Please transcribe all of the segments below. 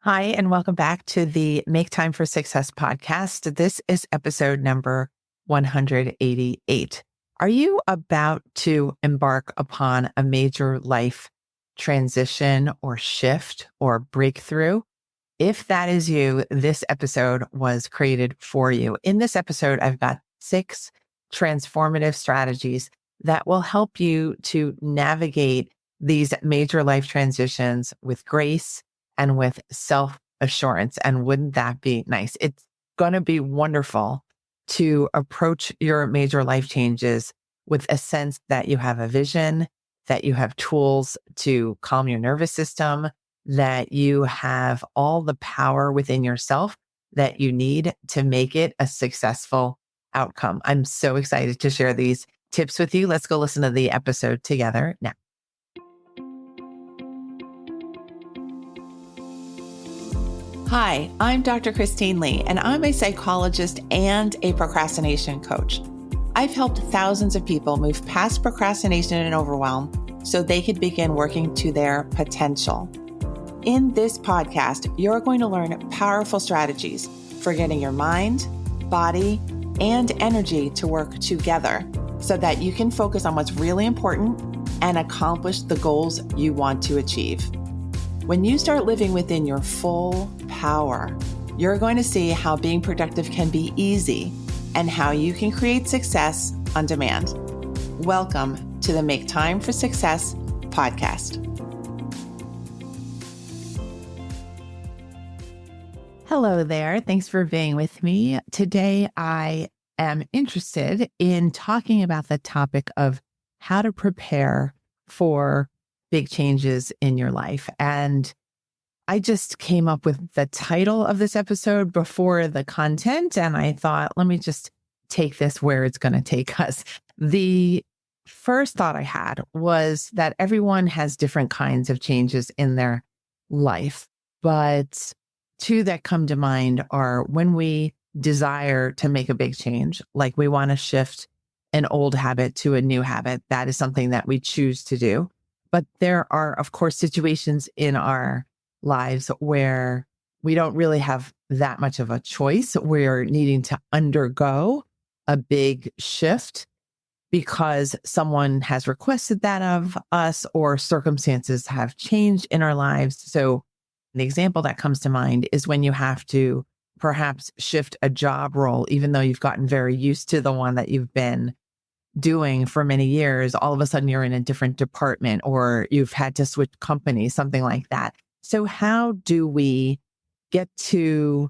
Hi, and welcome back to the Make Time for Success podcast. This is episode number 188. Are you about to embark upon a major life transition or shift or breakthrough? If that is you, this episode was created for you. In this episode, I've got 6 transformative strategies that will help you to navigate these major life transitions with grace and with self assurance. And wouldn't that be nice? It's going to be wonderful to approach your major life changes with a sense that you have a vision, that you have tools to calm your nervous system, that you have all the power within yourself that you need to make it a successful outcome. I'm so excited to share these tips with you. Let's go listen to the episode together now. Hi, I'm Dr. Christine Lee, and I'm a psychologist and a procrastination coach. I've helped thousands of people move past procrastination and overwhelm so they could begin working to their potential. In this podcast, you're going to learn powerful strategies for getting your mind, body, and energy to work together so that you can focus on what's really important and accomplish the goals you want to achieve. When you start living within your full power, you're going to see how being productive can be easy and how you can create success on demand. Welcome to the Make Time for Success podcast. Hello there. Thanks for being with me. Today, I am interested in talking about the topic of how to prepare for big changes in your life. And I just came up with the title of this episode before the content, and I thought, let me just take this where it's going to take us. The first thought I had was that everyone has different kinds of changes in their life, but 2 that come to mind are when we desire to make a big change, like we want to shift an old habit to a new habit. That is something that we choose to do. But there are, of course, situations in our lives where we don't really have that much of a choice. We're needing to undergo a big shift because someone has requested that of us or circumstances have changed in our lives. So the example that comes to mind is when you have to perhaps shift a job role, even though you've gotten very used to the one that you've been doing for many years. All of a sudden you're in a different department or you've had to switch companies, something like that. So how do we get to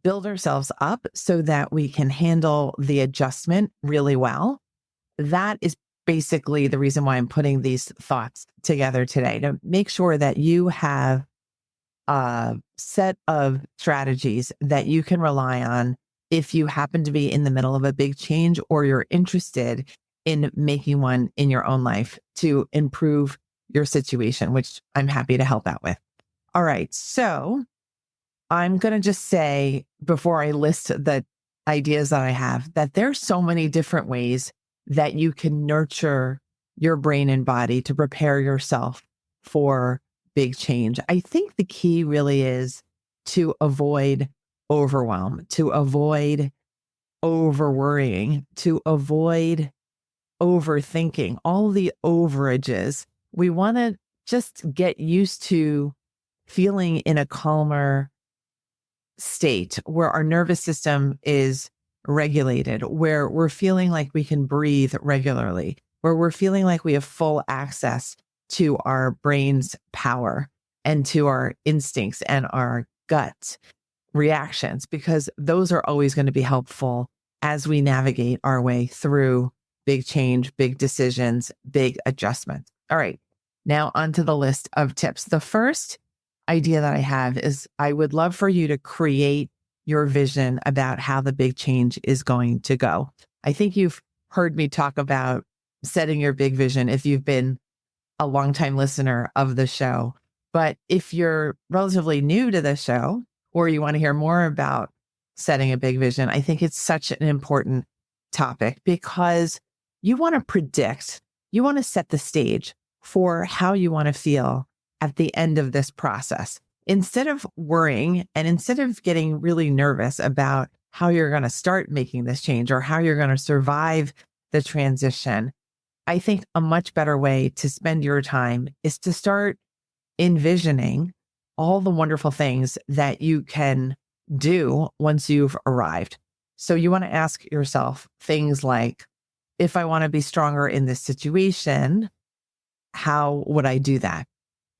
build ourselves up so that we can handle the adjustment really well? That is basically the reason why I'm putting these thoughts together today, to make sure that you have a set of strategies that you can rely on if you happen to be in the middle of a big change or you're interested in making one in your own life to improve your situation, which I'm happy to help out with. All right. So I'm going to just say before I list the ideas that I have, that there's so many different ways that you can nurture your brain and body to prepare yourself for big change. I think the key really is to avoid overwhelm, to avoid over worrying, to avoid overthinking, all the overages. We want to just get used to feeling in a calmer state where our nervous system is regulated, where we're feeling like we can breathe regularly, where we're feeling like we have full access to our brain's power and to our instincts and our gut reactions, because those are always going to be helpful as we navigate our way through big change, big decisions, big adjustments. All right, now onto the list of tips. The first idea that I have is I would love for you to create your vision about how the big change is going to go. I think you've heard me talk about setting your big vision if you've been a longtime listener of the show. But if you're relatively new to the show, or you want to hear more about setting a big vision, I think it's such an important topic because you want to predict, you want to set the stage for how you want to feel at the end of this process. instead of worrying and instead of getting really nervous about how you're going to start making this change or how you're going to survive the transition, I think a much better way to spend your time is to start envisioning all the wonderful things that you can do once you've arrived. So you want to ask yourself things like, if I want to be stronger in this situation, how would I do that?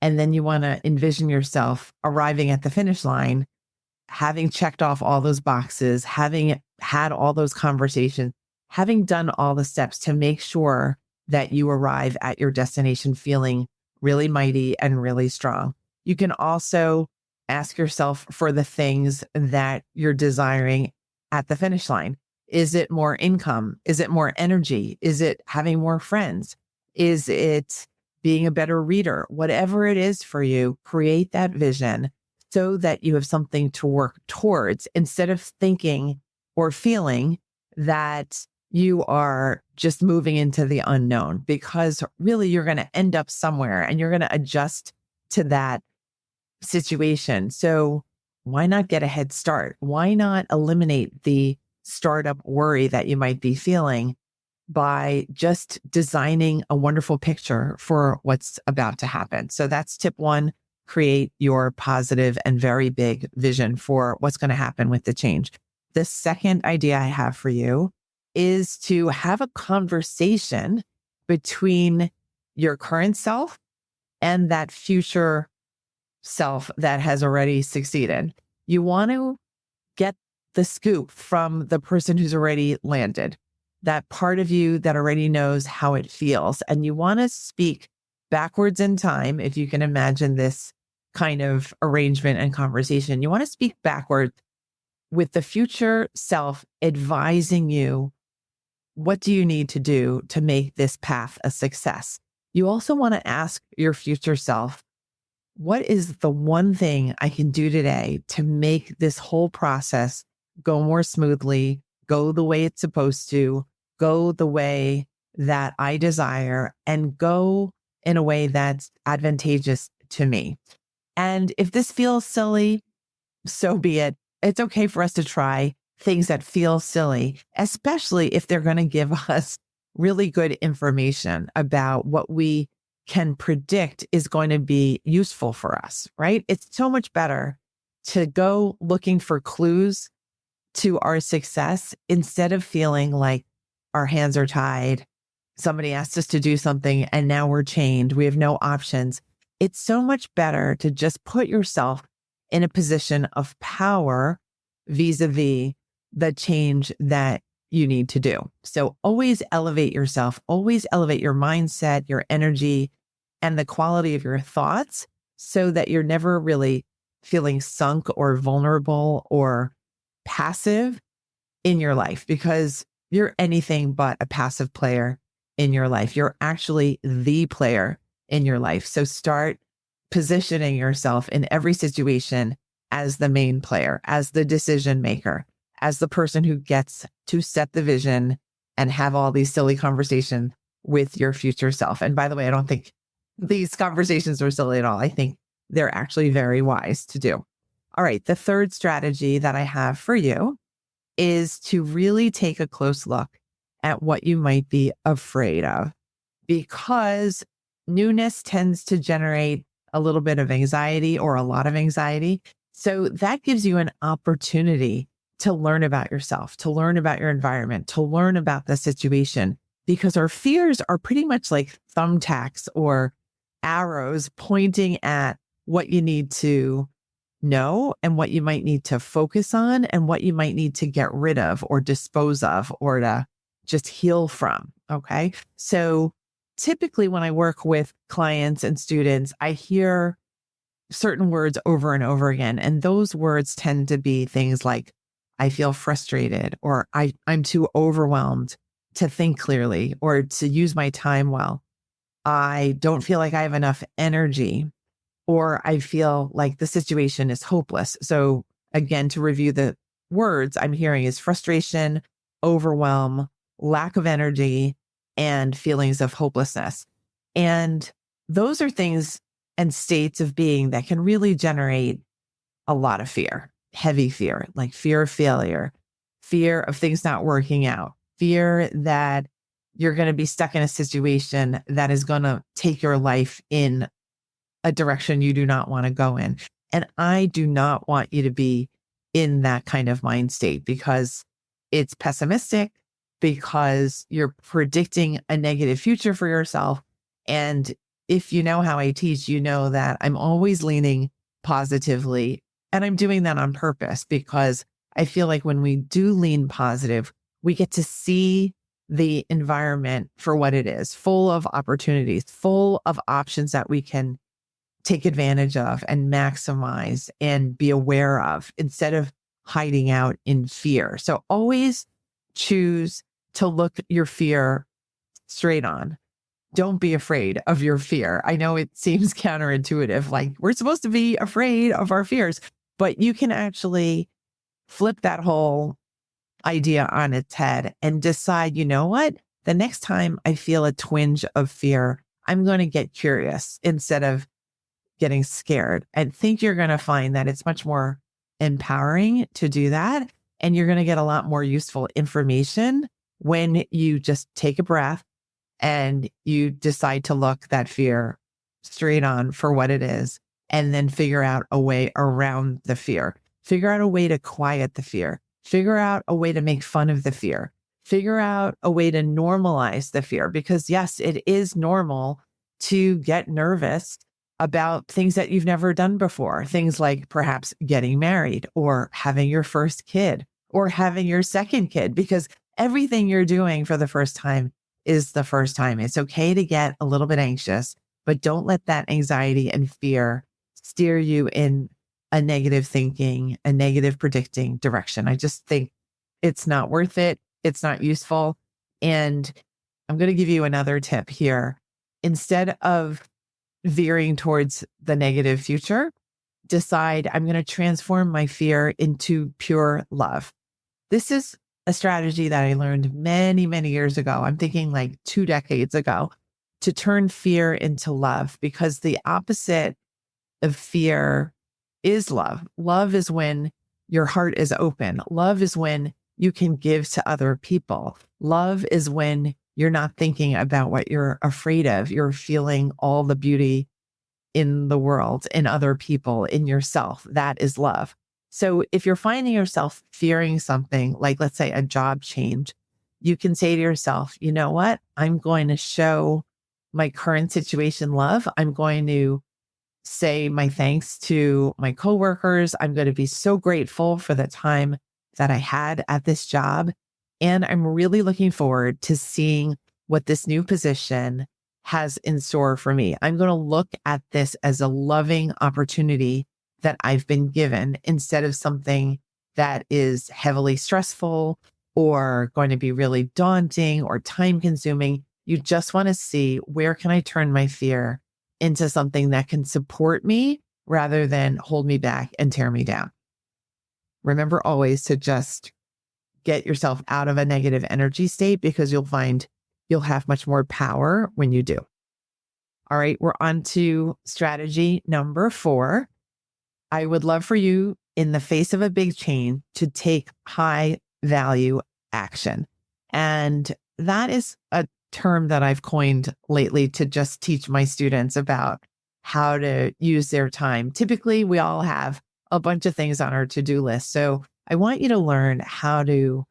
And then you want to envision yourself arriving at the finish line, having checked off all those boxes, having had all those conversations, having done all the steps to make sure that you arrive at your destination feeling really mighty and really strong. You can also ask yourself for the things that you're desiring at the finish line. Is it more income? Is it more energy? Is it having more friends? Is it being a better reader? Whatever it is for you, create that vision so that you have something to work towards instead of thinking or feeling that you are just moving into the unknown, because really you're going to end up somewhere and you're going to adjust to that situation. So why not get a head start? Why not eliminate the startup worry that you might be feeling by just designing a wonderful picture for what's about to happen? So that's tip one, create your positive and very big vision for what's going to happen with the change. The second idea I have for you is to have a conversation between your current self and that future self that has already succeeded. You want to get the scoop from the person who's already landed, that part of you that already knows how it feels. And you want to speak backwards in time. If you can imagine this kind of arrangement and conversation, you want to speak backwards with the future self advising you, what do you need to do to make this path a success? You also want to ask your future self, what is the one thing I can do today to make this whole process go more smoothly, go the way it's supposed to, go the way that I desire, and go in a way that's advantageous to me? And if this feels silly, so be it. It's okay for us to try things that feel silly, especially if they're going to give us really good information about what we can predict is going to be useful for us, right? It's so much better to go looking for clues to our success instead of feeling like our hands are tied. Somebody asked us to do something and now we're chained. We have no options. It's so much better to just put yourself in a position of power vis-a-vis the change that you need to do. So always elevate yourself, always elevate your mindset, your energy, and the quality of your thoughts so that you're never really feeling sunk or vulnerable or passive in your life, because you're anything but a passive player in your life. You're actually the player in your life. So start positioning yourself in every situation as the main player, as the decision maker, as the person who gets to set the vision and have all these silly conversations with your future self. And by the way, I don't think these conversations are silly at all. I think they're actually very wise to do. All right. The third strategy that I have for you is to really take a close look at what you might be afraid of, because newness tends to generate a little bit of anxiety or a lot of anxiety. So that gives you an opportunity to learn about yourself, to learn about your environment, to learn about the situation, because our fears are pretty much like thumbtacks or arrows pointing at what you need to know and what you might need to focus on and what you might need to get rid of or dispose of or to just heal from. Okay. So typically when I work with clients and students, I hear certain words over and over again. And those words tend to be things like, I feel frustrated, or I'm too overwhelmed to think clearly or to use my time well. I don't feel like I have enough energy, or I feel like the situation is hopeless. So again, to review the words I'm hearing is frustration, overwhelm, lack of energy, and feelings of hopelessness. And those are things and states of being that can really generate a lot of fear, heavy fear, like fear of failure, fear of things not working out, fear that you're going to be stuck in a situation that is going to take your life in a direction you do not want to go in. And I do not want you to be in that kind of mind state because it's pessimistic, because you're predicting a negative future for yourself. And if you know how I teach, you know that I'm always leaning positively. And I'm doing that on purpose because I feel like when we do lean positive, we get to see the environment for what it is, full of opportunities, full of options that we can take advantage of and maximize and be aware of instead of hiding out in fear. So always choose to look your fear straight on. Don't be afraid of your fear. I know it seems counterintuitive, like we're supposed to be afraid of our fears, but you can actually flip that whole idea on its head and decide, you know what? The next time I feel a twinge of fear, I'm going to get curious instead of getting scared. I think you're going to find that it's much more empowering to do that. And you're going to get a lot more useful information when you just take a breath and you decide to look that fear straight on for what it is, and then figure out a way around the fear, figure out a way to quiet the fear, figure out a way to make fun of the fear, figure out a way to normalize the fear. Because yes, it is normal to get nervous about things that you've never done before. Things like perhaps getting married or having your first kid or having your second kid, because everything you're doing for the first time is the first time. It's okay to get a little bit anxious, but don't let that anxiety and fear steer you in a negative thinking, a negative predicting direction. I just think it's not worth it. It's not useful. And I'm going to give you another tip here. Instead of veering towards the negative future, decide I'm going to transform my fear into pure love. This is a strategy that I learned many, many years ago. I'm thinking like 2 decades ago, to turn fear into love, because the opposite of fear is love. Love is when your heart is open. Love is when you can give to other people. Love is when you're not thinking about what you're afraid of. You're feeling all the beauty in the world, in other people, in yourself. That is love. So if you're finding yourself fearing something like, let's say, a job change, you can say to yourself, you know what? I'm going to show my current situation love. I'm going to say my thanks to my coworkers. I'm going to be so grateful for the time that I had at this job. And I'm really looking forward to seeing what this new position has in store for me. I'm going to look at this as a loving opportunity that I've been given instead of something that is heavily stressful or going to be really daunting or time consuming. You just want to see, where can I turn my fear into something that can support me rather than hold me back and tear me down. Remember always to just get yourself out of a negative energy state, because you'll find you'll have much more power when you do. All right, we're on to strategy number 4. I would love for you, in the face of a big change, to take high value action. And that is a term that I've coined lately to just teach my students about how to use their time. Typically, we all have a bunch of things on our to-do list. So I want you to learn how to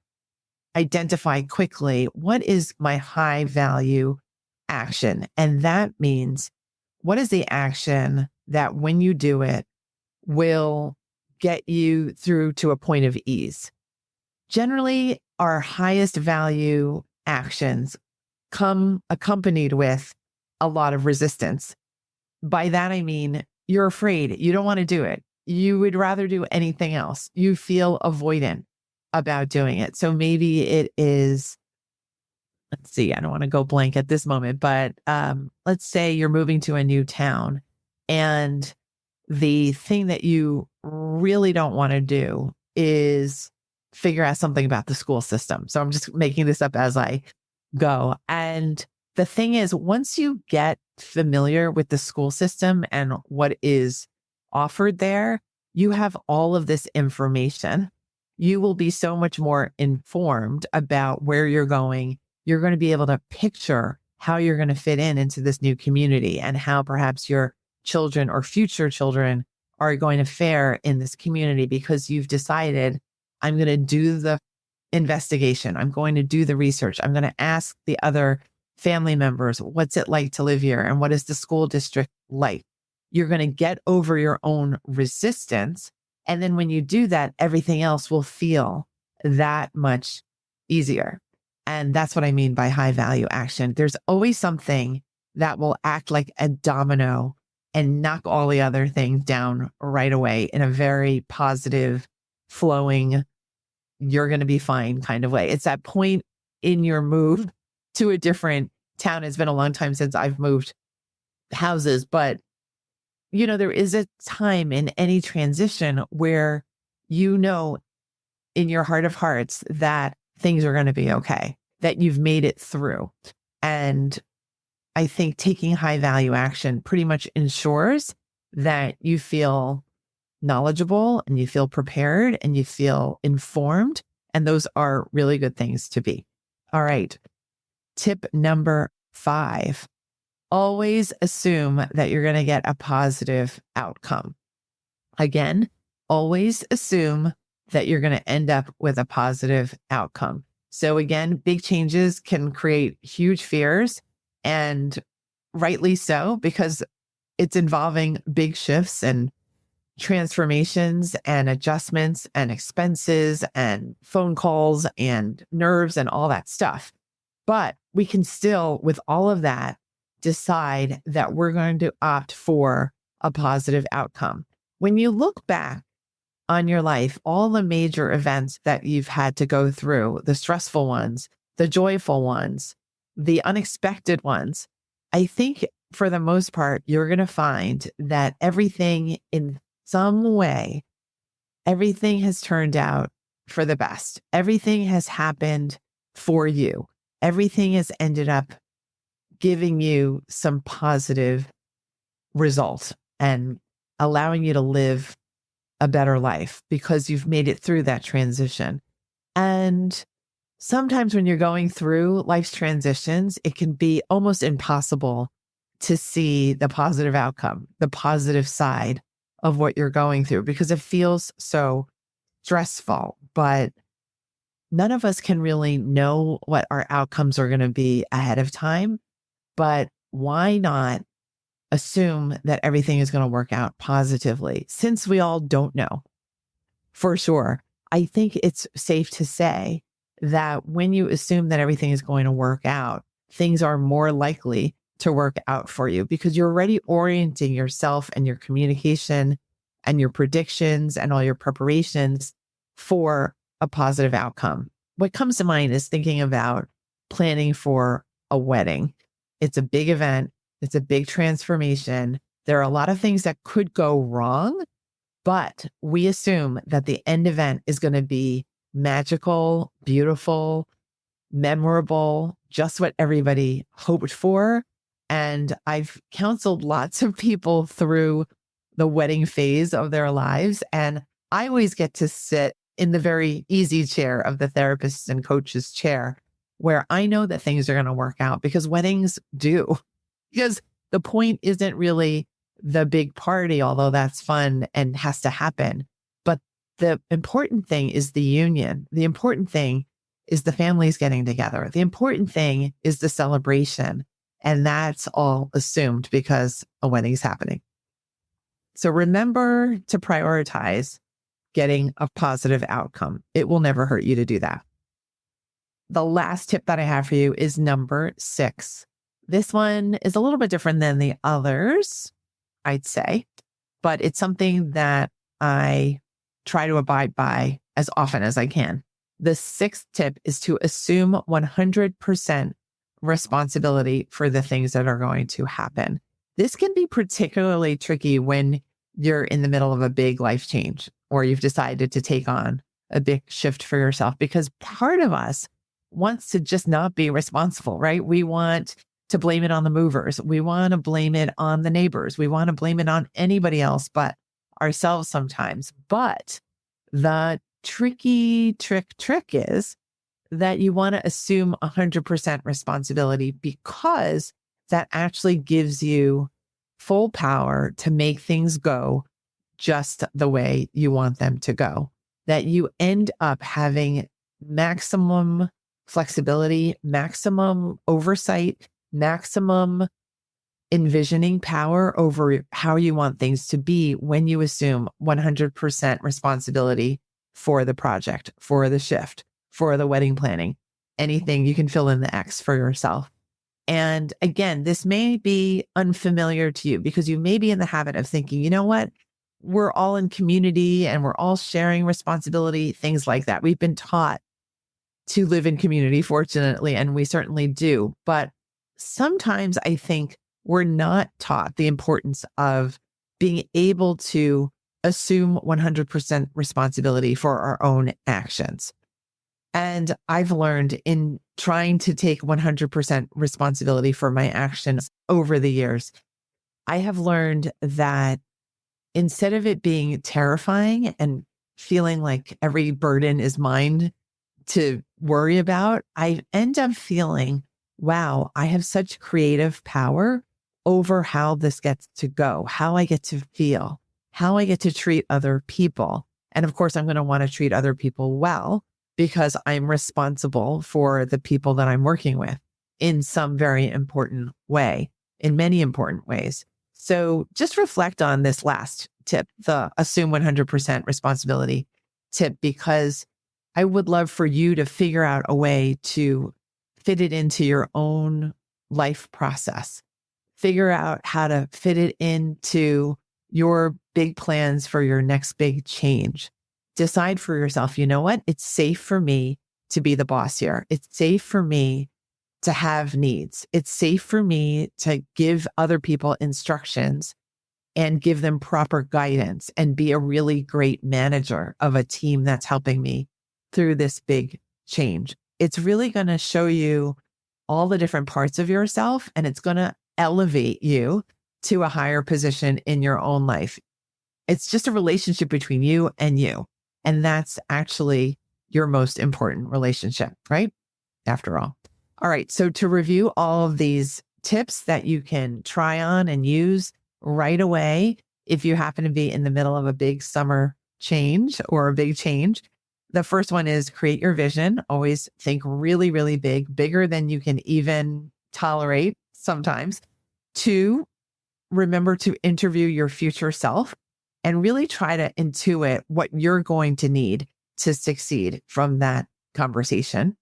identify quickly, what is my high value action? And that means, what is the action that when you do it will get you through to a point of ease? Generally, our highest value actions come accompanied with a lot of resistance. By that, I mean, you're afraid. You don't want to do it. You would rather do anything else. You feel avoidant about doing it. So maybe it is, let's see, I don't want to go blank at this moment, but let's say you're moving to a new town, and the thing that you really don't want to do is figure out something about the school system. So I'm just making this up as I go. And the thing is, once you get familiar with the school system and what is offered there, you have all of this information. You will be so much more informed about where you're going. You're going to be able to picture how you're going to fit into this new community and how perhaps your children or future children are going to fare in this community because you've decided, I'm going to do the investigation. I'm going to do the research. I'm going to ask the other family members, what's it like to live here? And what is the school district like? You're going to get over your own resistance. And then when you do that, everything else will feel that much easier. And that's what I mean by high value action. There's always something that will act like a domino and knock all the other things down right away in a very positive, flowing, you're going to be fine kind of way. It's that point in your move to a different town. It's been a long time since I've moved houses, but there is a time in any transition where in your heart of hearts that things are going to be okay, that you've made it through. And I think taking high value action pretty much ensures that you feel knowledgeable and you feel prepared and you feel informed. And those are really good things to be. All right. Tip number 5, always assume that you're going to get a positive outcome. Again, always assume that you're going to end up with a positive outcome. So again, big changes can create huge fears, and rightly so, because it's involving big shifts and transformations and adjustments and expenses and phone calls and nerves and all that stuff. But we can still, with all of that, decide that we're going to opt for a positive outcome. When you look back on your life, all the major events that you've had to go through, the stressful ones, the joyful ones, the unexpected ones, I think for the most part, you're going to find that everything in some way, everything has turned out for the best. Everything has happened for you. Everything has ended up giving you some positive results and allowing you to live a better life because you've made it through that transition. And sometimes when you're going through life's transitions, it can be almost impossible to see the positive outcome, the positive side of what you're going through, because it feels so stressful. But none of us can really know what our outcomes are going to be ahead of time. But why not assume that everything is going to work out positively, since we all don't know for sure? I think it's safe to say that when you assume that everything is going to work out, things are more likely to work out for you because you're already orienting yourself and your communication and your predictions and all your preparations for a positive outcome. What comes to mind is thinking about planning for a wedding. It's a big event. It's a big transformation. There are a lot of things that could go wrong, but we assume that the end event is going to be magical, beautiful, memorable, just what everybody hoped for. And I've counseled lots of people through the wedding phase of their lives. And I always get to sit in the very easy chair of the therapist and coach's chair, where I know that things are going to work out because weddings do. Because the point isn't really the big party, although that's fun and has to happen. But the important thing is the union. The important thing is the families getting together. The important thing is the celebration. And that's all assumed because a wedding's happening. So remember to prioritize getting a positive outcome. It will never hurt you to do that. The last tip that I have for you is number 6. This one is a little bit different than the others, I'd say, but it's something that I try to abide by as often as I can. The 6th tip is to assume 100% responsibility for the things that are going to happen. This can be particularly tricky when you're in the middle of a big life change or you've decided to take on a big shift for yourself, because part of us wants to just not be responsible, right? We want to blame it on the movers. We want to blame it on the neighbors. We want to blame it on anybody else but ourselves sometimes. But the trick is that you want to assume 100% responsibility, because that actually gives you full power to make things go just the way you want them to go. That you end up having maximum flexibility, maximum oversight, maximum envisioning power over how you want things to be when you assume 100% responsibility for the project, for the shift, for the wedding planning, anything. You can fill in the X for yourself. And again, this may be unfamiliar to you because you may be in the habit of thinking, you know what? We're all in community and we're all sharing responsibility, things like that. We've been taught to live in community, fortunately, and we certainly do. But sometimes I think we're not taught the importance of being able to assume 100% responsibility for our own actions. And I've learned in trying to take 100% responsibility for my actions over the years, I have learned that instead of it being terrifying and feeling like every burden is mine to worry about, I end up feeling, wow, I have such creative power over how this gets to go, how I get to feel, how I get to treat other people. And of course, I'm going to want to treat other people well because I'm responsible for the people that I'm working with in some very important way, in many important ways. So just reflect on this last tip, the assume 100% responsibility tip, because I would love for you to figure out a way to fit it into your own life process. Figure out how to fit it into your big plans for your next big change. Decide for yourself, you know what? It's safe for me to be the boss here. It's safe for me to have needs. It's safe for me to give other people instructions and give them proper guidance and be a really great manager of a team that's helping me through this big change. It's really going to show you all the different parts of yourself, and it's going to elevate you to a higher position in your own life. It's just a relationship between you and you. And that's actually your most important relationship, right? After all. All right. So to review all of these tips that you can try on and use right away, if you happen to be in the middle of a big summer change or a big change, the first one is create your vision. Always think really, really big, bigger than you can even tolerate sometimes. 2, remember to interview your future self and really try to intuit what you're going to need to succeed from that conversation.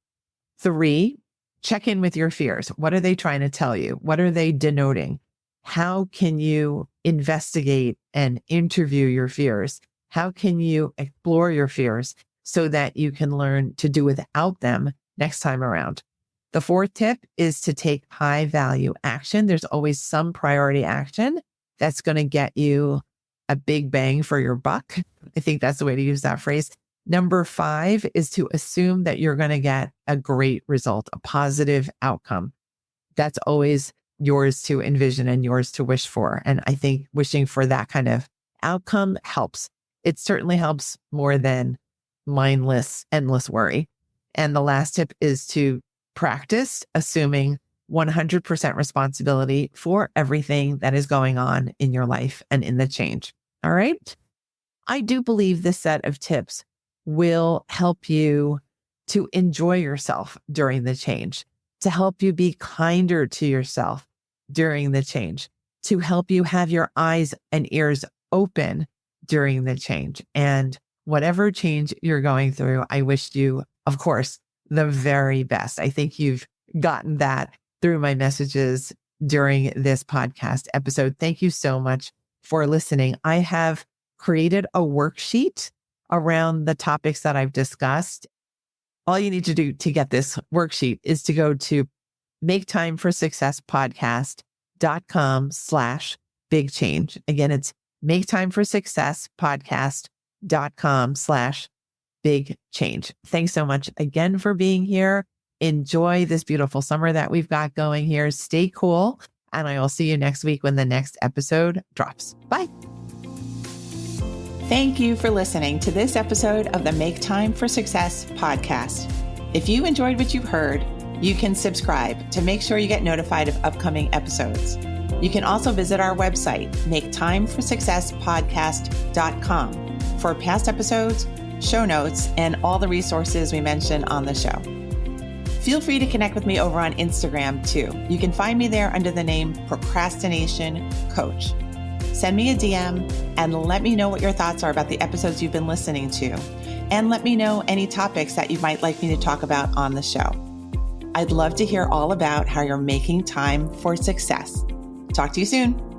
3, check in with your fears. What are they trying to tell you? What are they denoting? How can you investigate and interview your fears? How can you explore your fears so that you can learn to do without them next time around? The 4th tip is to take high value action. There's always some priority action that's going to get you a big bang for your buck. I think that's the way to use that phrase. Number 5 is to assume that you're going to get a great result, a positive outcome. That's always yours to envision and yours to wish for. And I think wishing for that kind of outcome helps. It certainly helps more than mindless, endless worry. And the last tip is to practice assuming 100% responsibility for everything that is going on in your life and in the change. All right. I do believe this set of tips will help you to enjoy yourself during the change, to help you be kinder to yourself during the change, to help you have your eyes and ears open during the change. And whatever change you're going through, I wish you, of course, the very best. I think you've gotten that through my messages during this podcast episode. Thank you so much for listening. I have created a worksheet around the topics that I've discussed. All you need to do to get this worksheet is to go to maketimeforsuccesspodcast.com/big change. Again, it's maketimeforsuccesspodcast.com/big change. Thanks so much again for being here. enjoy this beautiful summer that we've got going here. Stay cool. And I will see you next week when the next episode drops. Bye. Thank you for listening to this episode of the Make Time for Success podcast. If you enjoyed what you've heard, you can subscribe to make sure you get notified of upcoming episodes. You can also visit our website, maketimeforsuccesspodcast.com, for past episodes, show notes, and all the resources we mention on the show. Feel free to connect with me over on Instagram too. You can find me there under the name Procrastination Coach. Send me a DM and let me know what your thoughts are about the episodes you've been listening to. And let me know any topics that you might like me to talk about on the show. I'd love to hear all about how you're making time for success. Talk to you soon.